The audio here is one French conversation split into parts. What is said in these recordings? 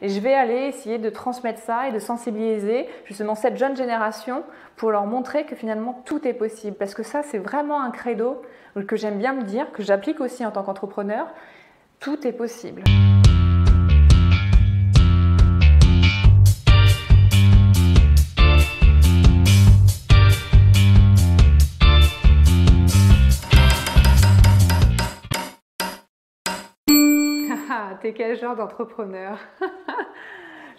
Et je vais aller essayer de transmettre ça et de sensibiliser justement cette jeune génération pour leur montrer que finalement tout est possible. Parce que ça, c'est vraiment un credo que j'aime bien me dire, que j'applique aussi en tant qu'entrepreneur. Tout est possible. T'es quel genre d'entrepreneur?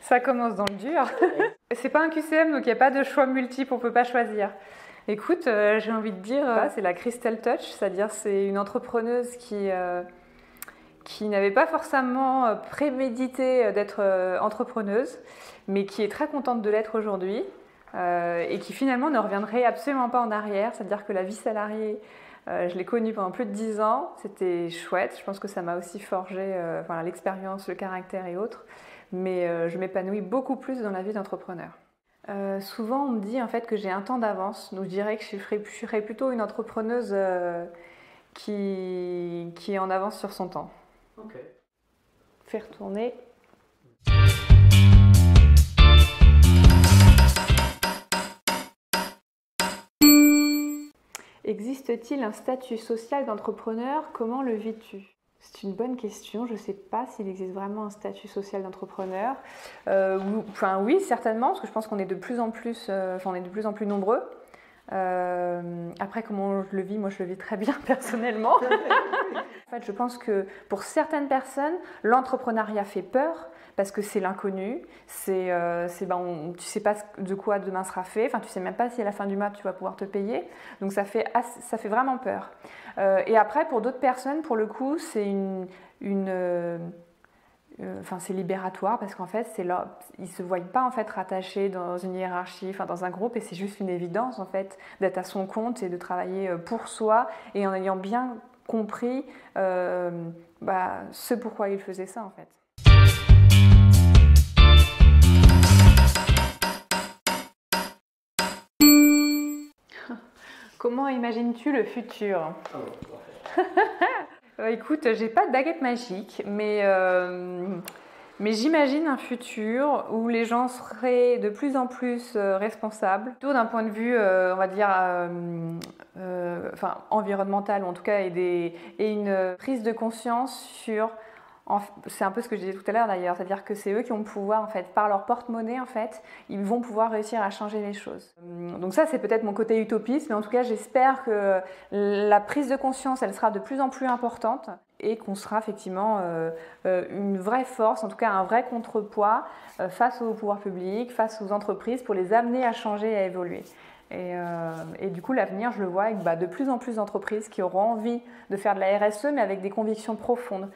Ça commence dans le dur. C'est pas un QCM, donc il n'y a pas de choix multiples, on peut pas choisir. Écoute, j'ai envie de dire, c'est la Crystal Touch, c'est-à-dire c'est une entrepreneuse qui n'avait pas forcément prémédité d'être entrepreneuse, mais qui est très contente de l'être aujourd'hui et qui finalement ne reviendrait absolument pas en arrière, c'est-à-dire que la vie salariée, je l'ai connue pendant plus de 10 ans, c'était chouette, je pense que ça m'a aussi forgé voilà, l'expérience, le caractère et autres, mais je m'épanouis beaucoup plus dans la vie d'entrepreneur. Souvent on me dit en fait que j'ai un temps d'avance, donc je dirais que je serais plutôt une entrepreneuse qui est en avance sur son temps. Ok. Faire tourner. Existe-t-il un statut social d'entrepreneur? Comment le vis-tu? C'est une bonne question. Je ne sais pas s'il existe vraiment un statut social d'entrepreneur. Oui, certainement, parce que je pense qu'on est de plus en plus, nombreux. Après, comment je le vis? Moi, je le vis très bien personnellement. En fait, je pense que pour certaines personnes, l'entrepreneuriat fait peur parce que c'est l'inconnu. Tu ne sais pas de quoi demain sera fait. Enfin, tu ne sais même pas si à la fin du mois tu vas pouvoir te payer. Donc, ça fait vraiment peur. Et après, pour d'autres personnes, pour le coup, c'est c'est libératoire parce qu'en fait, ils ne se voient pas en fait rattachés dans une hiérarchie, enfin dans un groupe, et c'est juste une évidence en fait d'être à son compte et de travailler pour soi et en ayant bien compris ce pourquoi il faisait ça en fait. Comment imagines-tu le futur? Écoute, j'ai pas de baguette magique, mais j'imagine un futur où les gens seraient de plus en plus responsables, plutôt d'un point de vue, on va dire, environnemental, ou en tout cas, et une prise de conscience sur... C'est un peu ce que je disais tout à l'heure d'ailleurs, c'est-à-dire que c'est eux qui ont le pouvoir, en fait, par leur porte-monnaie, en fait, ils vont pouvoir réussir à changer les choses. Donc ça, c'est peut-être mon côté utopiste, mais en tout cas, j'espère que la prise de conscience, elle sera de plus en plus importante et qu'on sera effectivement une vraie force, en tout cas un vrai contrepoids face au pouvoir public, face aux entreprises, pour les amener à changer et à évoluer. Et du coup, l'avenir, je le vois avec de plus en plus d'entreprises qui auront envie de faire de la RSE, mais avec des convictions profondes.